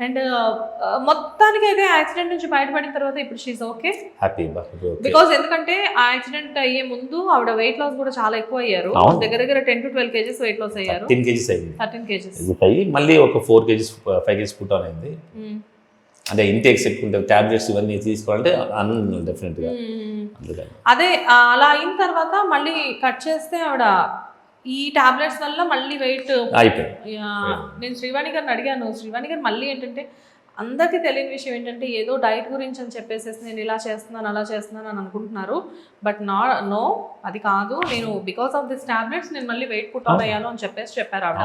And మొత్తానికి అయితే accident నుంచి బయటపడిన తర్వాత ఇప్పుడు షీఈ్ ఓకే హ్యాపీ బికాస్ ఎందుకంటే ఆ యాక్సిడెంట్ అయ్యే ముందు ఆవిడ వెయిట్ లాస్ కూడా చాలా ఎక్కువ అయ్యారు. దగ్గర దగ్గర 10 to 12 kgs వెయిట్ లాస్ అయ్యారు. 10 kgs అయింది. 13 kgs అయ్యి మళ్ళీ ఒక 4 kgs 5 kgs పుట్ ఆన్ అయింది. అంటే ఇంటేక్స్ ఎక్కువ ఉంటుంది, టాబ్లెట్స్ ఇవన్నీ తీసుకోవాలంటే అన్న డెఫినెట్గా. అదే అలా అయిన తర్వాత మళ్ళీ కట్ చేస్తే ఆవిడ ఈ టాబ్లెట్స్ వల్ల మళ్ళీ వెయిట్ అయిపోయింది. నేను శ్రీవాణి గారిని అడిగాను. శ్రీవాణి గారు మళ్ళీ ఏంటంటే అందరికీ తెలియని విషయం ఏంటంటే ఏదో డైట్ గురించి అని చెప్పేసి నేను ఇలా చేస్తున్నాను అలా చేస్తున్నాను అని అనుకుంటున్నారు. బట్ నో అది కాదు, నేను బికాస్ ఆఫ్ దిస్ టాబ్లెట్స్ నేను మళ్ళీ వెయిట్ పుట్ ఆన్ అయ్యాను అని చెప్పారు ఆవిడ.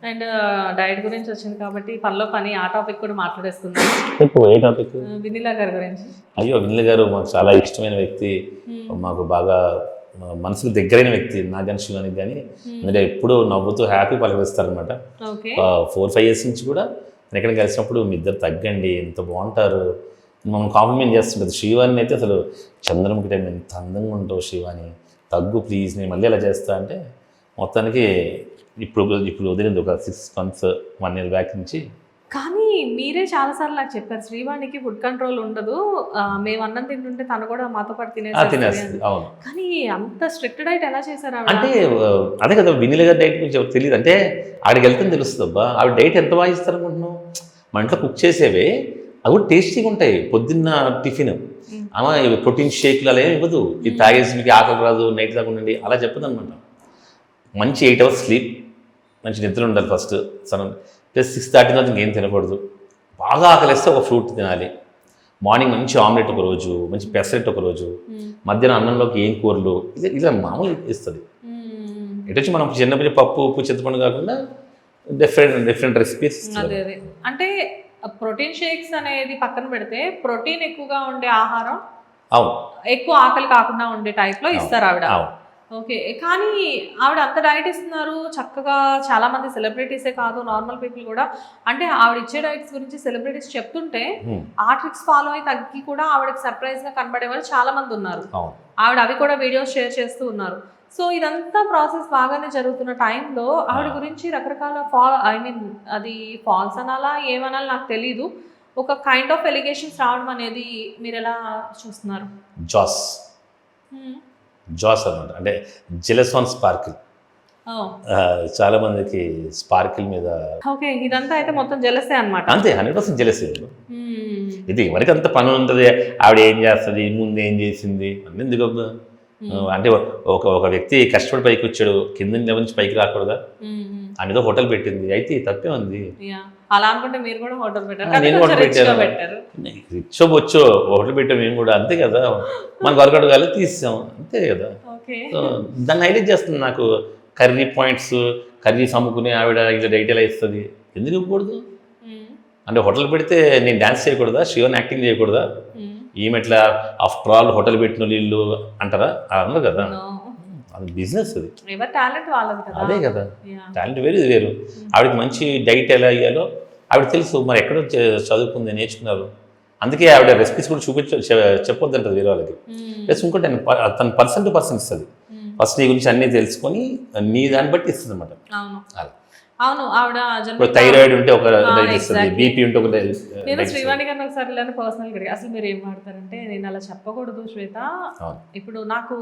అండ్ డైట్ గురించి వచ్చింది కాబట్టి పనిలో పని ఆ టాపిక్ కూడా మాట్లాడేసుకుందాం. వినిలా గారి గురించి. అయ్యో, వినిలా గారు మాకు చాలా ఇష్టమైన వ్యక్తి, మాకు బాగా మనసుకు దగ్గరైన వ్యక్తి. నాకు కానీ శివానికి కానీ అంటే ఎప్పుడు నవ్వుతూ హ్యాపీ పలకరిస్తారనమాట. 4-5 years నుంచి కూడా నేను ఎక్కడ కలిసినప్పుడు మీ ఇద్దరు తగ్గండి, ఎంత బాగుంటారు, మనం కాంప్లిమెంట్ చేస్తుంటుంది. శివాని అయితే అసలు చంద్రముఖి టైం ఎంత అందంగా ఉంటావు శివాని, తగ్గు ప్లీజ్, నేను మళ్ళీ అలా చేస్తా అంటే మొత్తానికి ఇప్పుడు వదిలింది ఒక 6 months 1 year బ్యాక్ నుంచి. కానీ మీరే చాలాసార్లు నాకు చెప్పారు శ్రీవాణికి ఫుడ్ కంట్రోల్ ఉండదు, మేము అన్నం తింటుంటే తను కూడా మాతో పాటు తినేస్తుంది. అవును, కానీ అంత స్ట్రిక్ట్ డైట్ ఎలా చేశారు అంటే అదే కదా వినిల గారి డైట్ గురించి ఎవరు తెలియదు. అంటే ఆడికి వెళ్తే తెలుస్తుంది అబ్బా ఆవిడ డైట్ ఎంత బాగా ఇస్తారు అనుకుంటున్నావు. మా ఇంట్లో కుక్ చేసేవే అవి కూడా టేస్టీగా ఉంటాయి. పొద్దున్న టిఫిన్ అమ్మ ప్రోటీన్ షేక్లు అలా ఏమి ఇవ్వదు, ఇది తాగేసి మీకు ఆకలి రాదు నైట్ దాకా ఉండండి అలా చెప్పదు అనమాట. మంచి 8 hours స్లీప్, మంచి నిద్ర ఉండాలి ఫస్ట్, ప్లస్ 6:30 తర్వాత ఇంకేం తినకూడదు. బాగా ఆకలిస్తే ఒక ఫ్రూట్ తినాలి. మార్నింగ్ మంచి ఆమ్లెట్ ఒక రోజు, మంచి పెసరెట్ ఒక రోజు, మధ్యాహ్నం అన్నంలోకి ఏం కూరలు, ఇలా మామూలు ఇస్తుంది. ఇటు వచ్చి మనం చిన్నప్పుడు పప్పు ఉప్పు చింతపండు కాకుండా డిఫరెంట్ రెసిపీస్. అంటే ప్రోటీన్ షేక్స్ అనేది పక్కన పెడితే ప్రోటీన్ ఎక్కువగా ఉండే ఆహారం, అవును, ఎక్కువ ఆకలి కాకుండా ఉండే టైప్లో ఇస్తారు ఆవిడ. ఓకే, కానీ ఆవిడ అంత డైట్ ఇస్తున్నారు చక్కగా. చాలా మంది సెలబ్రిటీసే కాదు నార్మల్ పీపుల్ కూడా, అంటే ఆవిడ ఇచ్చే డైట్స్ గురించి సెలబ్రిటీస్ చెప్తుంటే ఆ ట్రిక్స్ ఫాలో అయి తగ్గి కూడా ఆవిడకి సర్ప్రైజ్ గా కనబడే వాళ్ళు చాలా మంది ఉన్నారు. ఆవిడ అవి కూడా వీడియోస్ షేర్ చేస్తూ ఉన్నారు. సో ఇదంతా ప్రాసెస్ బాగానే జరుగుతున్న టైంలో ఆవిడ గురించి రకరకాల అది ఫాల్స్ అనాలా ఏమనాలి నాకు తెలీదు, ఒక కైండ్ ఆఫ్ ఎలిగేషన్స్ రావడం అనేది మీరు ఎలా చూస్తున్నారు? జాస్ అనమాట, అంటే జెలస్ ఆన్ స్పార్కిల్. చాలా మందికి స్పార్కిల్ మీద ఇదంతా అయితే మొత్తం జెలసే అనమాట. అంతే, 100% జెలసే. ఇది ఎవరికి అంత పని ఉంటుంది, ఆవిడ ఏం చేస్తుంది, ముందు ఏం చేసింది ఎందుకు. అంటే ఒక వ్యక్తి కష్టపడి పైకి వచ్చాడు, కింద నుంచి పైకి రాకూడదా, అనేది హోటల్ పెట్టింది, అయితే తప్పే ఉంది. అలా అనుకుంటే మీరు కూడా హోటల్ పెట్టారు, నేను హోటల్ పెట్టాను, రిచ్చో బొచ్చో హోటల్ పెట్టాం మేము కూడా, అంతే కదా. మనకు వరకడు కాదు తీసాం, అంతే కదా. దాన్ని హైలైట్ చేస్తుంది. నాకు కర్రీస్ అమ్ముకునే ఆవిడ ఇలా డైట్ ఎలా ఇస్తుంది, ఎందుకు ఇవ్వకూడదు. అంటే హోటల్ పెడితే నేను డాన్స్ చేయకూడదా, శివన్ యాక్టింగ్ చేయకూడదా, ఈమె ఎట్లా ఆఫ్టర్ ఆల్ హోటల్ పెట్టిన వీళ్ళు అంటారా, అన్నారు కదా. అది బిజినెస్, అది అదే కదా. టాలెంట్ వేరు, ఇది వేరు. ఆవిడకి మంచి డైట్ ఎలా అయ్యాలో ఆవిడ తెలుసు, మరి ఎక్కడో చదువుకుంది నేర్చుకున్నారు. అందుకే ఆవిడ రెసిపీస్ కూడా చెప్పొద్దు అంటది వేరే వాళ్ళకి. ప్లస్ ఇంకోటి తన పర్సన్ టు పర్సన్ ఇస్తుంది. ఫస్ట్ నీ గురించి అన్నీ తెలుసుకొని నీ దాన్ని బట్టి ఇస్తుంది అనమాట. అవును, ఆవిడ థైరాయిడ్ ఉంటే ఒక ఇస్తుంది, బీపీ ఉంటే ఒక. నేను శ్రీవాణి గారిని ఒకసారి ఇలానే పర్సనల్ గా అసలు మీరు ఏం వాడతారంటే, నేను అలా చెప్పకూడదు శ్వేత, ఇప్పుడు నాకు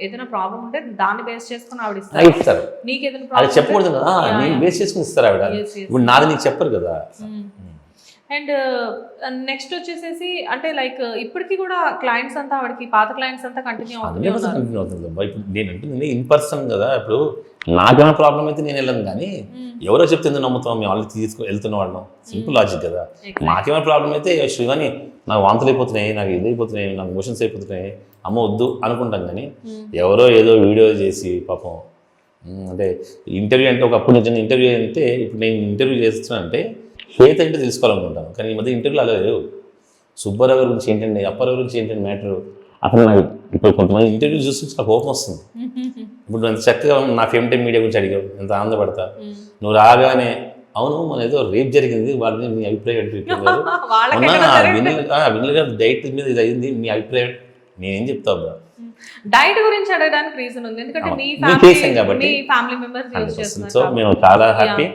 ఏదైనా ప్రాబ్లం ఉంటే దాన్ని బేస్ చేసుకుని ఆవిడ ఇస్తారు, నీకు ఏదైనా ప్రాబ్లం చెప్పకూడదు కదా, నేను బేస్ చేసుకుని ఇస్తారు ఆవిడ. ఇప్పుడు నాది నీకు చెప్పరు కదా. అండ్ నెక్స్ట్ వచ్చేసేసి అంటే లైక్ ఇప్పటికీ కూడా క్లయింట్స్ అంతా ఆవిడకి పాత క్లయింట్స్ అంతా కంటిన్యూ అవుతుంది. ఇప్పుడు నేను అంటుంది ఇన్ పర్సన్ కదా. ఇప్పుడు నాకేమైనా ప్రాబ్లం అయితే నేను వెళ్ళను, కానీ ఎవరో చెప్తే నమ్ముతాం, మేము ఆల్రెడీ వెళ్తున్న వాళ్ళం. సింపుల్ లాజిక్ కదా. నాకేమైనా ప్రాబ్లం అయితే శివాని నాకు వాంతులు అయిపోతున్నాయి, నాకు ఇది అయిపోతున్నాయి, నాకు మోషన్స్ అయిపోతున్నాయి, అమ్మ వద్దు అనుకుంటాం. కానీ ఎవరో ఏదో వీడియో చేసి పాపం, అంటే ఇంటర్వ్యూ అంటే ఒకప్పుడు నిజంగా ఇంటర్వ్యూ అంటే, ఇప్పుడు నేను ఇంటర్వ్యూ చేస్తున్నానంటే శ్వేత అంటే తెలుసుకోవాలనుకుంటాను. కానీ ఈ మధ్య ఇంటర్వ్యూలు అలా లేవు. సుబ్బారావు గురించి ఏంటండి, అప్పారావు గురించి ఏంటండి మ్యాటర్, అసలు నాకు ఇప్పుడు కొంతమంది ఇంటర్వ్యూ చూసి నాకు కోపం వస్తుంది. ఇప్పుడు ఎంత చక్కగా నా ఫేమ్ టైమ్ మీడియా గురించి అడిగావు, ఎంత ఆనందపడతా. నువ్వు రాగానే అవును మన ఏదో రేప్ జరిగింది, వాళ్ళ మీద మీ అభిప్రాయం వినిల్ గారు డైట్ మీద ఇది అయింది, మీ అభిప్రాయం నేనేం చెప్తావు. డైట్ గురించి అడగడానికి రీజన్ ఉంది, ఎందుకంటే మీ ఫ్యామిలీ మెంబర్స్. సో మేము చాలా హ్యాపీ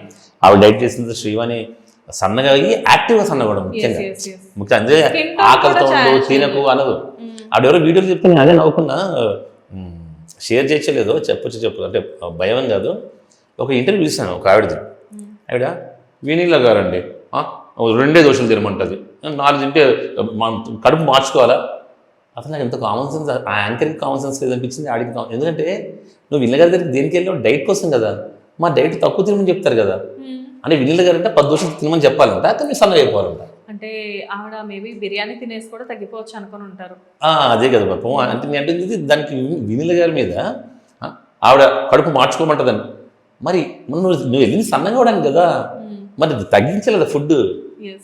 ఆవిడ డైట్ చేసిన శ్రీవాణి సన్నగా అయ్యి యాక్టివ్గా సన్నగా ముఖ్యంగా yes, yes. ముఖ్యంగా అంటే Skin tone ఆకలితో కూడా ఉండు చాలా తినకు అనదు. ఆవిడ ఎవరో వీడియోలు చెప్తే నేను అదే నవ్వుకున్నా. షేర్ చేయలేదు చెప్పు అంటే భయం కాదు. ఒక ఇంటర్వ్యూ చూసాను ఒక ఆవిడది. ఆవిడ వినీలా గారండి 2 దోశలు తినమంటుంది, 4 తింటే కడుపు మార్చుకోవాలా. అసలు నాకు ఎంత కామన్ సెన్స్, ఆ యాంకర్కి కామన్ సెన్స్ లేదనిపించింది, ఆడికి ఎందుకంటే నువ్వు వినీల గారి దగ్గరికి దేనికి వెళ్ళావు? డైట్ కోసం కదా. మా డైట్ తక్కువ తినమని చెప్తారు కదా. అంటే వినీల గారు అంటే 10 దోశలు తినమని చెప్పాలంట, కానీ సన్నగా అయిపోవాలంట. అంటే ఆవిడ మేబీ బిర్యానీ తినేసి కూడా తగ్గిపోవచ్చు అనుకుని ఉంటారు. అదే కదా పాపం. అంటే నేను అంటే దానికి వినీల గారి మీద ఆవిడ కడుపు మార్చుకోమంటదని. మరి నువ్వు వెళ్ళింది సన్నగా అవడానికి కదా, మరి తగ్గించలేదు ఫుడ్. Yes.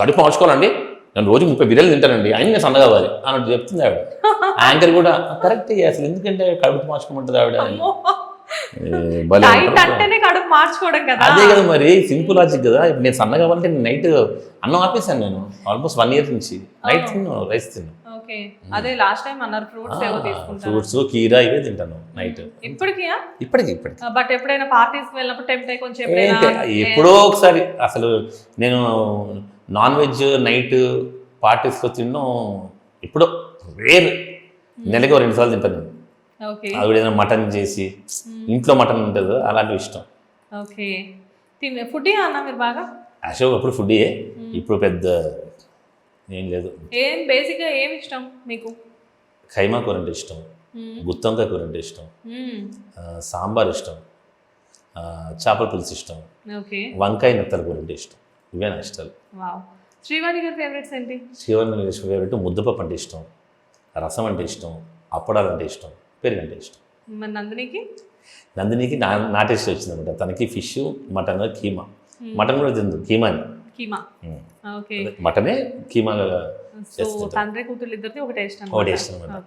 కడుపు మార్చుకోవాలండి, నేను రోజు 30 బిర్యానీలు తింటానండి, అయినా నేను సన్నగా అవ్వాలి అన్నట్టు చెప్తుంది ఆవిడ. యాంకర్ కూడా కరెక్ట్, అసలు ఎందుకంటే కడుపు మార్చుకోమంటుంది ఆవిడ. డైట్ అంటేనే కడుపు మార్చుకోవడం కదా. అదే కదా మరి, సింపుల్ లాజిక్ కదా. ఇప్పుడు నేను సన్నగా అవ్వాలంటే నైట్ అన్నం ఆపేసాను. నేను ఆల్మోస్ట్ 1 year నుంచి నైట్ తిన్నాను, రైస్ తిన్నాను. ఓకే, అదే లాస్ట్ టైం అన్నారు ఫ్రూట్స్ ఏవో తీసుకుంటారు. ఫ్రూట్స్ కీరా ఇవే తింటాను నైట్. ఇప్పటికి బట్ ఎప్పుడైనా పార్టీస్ వెళ్ళినప్పుడు టెంప్ట్ అయ్యి కొంచెం ఎప్పుడో ఒకసారి. అసలు నేను నాన్ వెజ్ నైట్ పార్టీస్లో తిన్నాం ఎప్పుడో రేర్, నెలకి 2 సార్లు తింటాను నేను. ఓకే, ఆవిడ ఏదైనా మటన్ చేసి, ఇంట్లో మటన్ ఉంటుంది అలాంటివి ఇష్టం. ఓకే, ఫుడ్ అన్నా మీరు బాగా? యాక్చువల్గా అప్పుడు ఫుడ్యే, ఇప్పుడు పెద్ద ఏం లేదు. ఏం బేసిక్గా ఏమి ఇష్టం మీకు? ఖైమా కూర అంటే ఇష్టం, గుత్తొంకాయ కూర అంటే ఇష్టం, సాంబార్ ఇష్టం, చేపల పులుసు ఇష్టం, ఓకే, వంకాయ నెత్తల కూర అంటే ఇష్టం. ఇవే నా ఇష్టాలు. శ్రీవాణి గారి ఫేవరెట్స్ ఏంటి? శ్రీవాణి ఫేవరెట్ ముద్దపప్పు అంటే ఇష్టం, రసం అంటే ఇష్టం, అప్పడాలు అంటే ఇష్టం, పెరుగు అంటే ఇష్టం. మరి నందినికి నా టేస్ట్ వచ్చింది అనమాట. తనకి ఫిష్, మటన్, కీమా. మటన్ కూడా తిందు, కీమా. ఓకే, మటనే కీమా. తండ్రి కూతురు ఇద్దరిది ఒక టేస్ట్ అనమాట.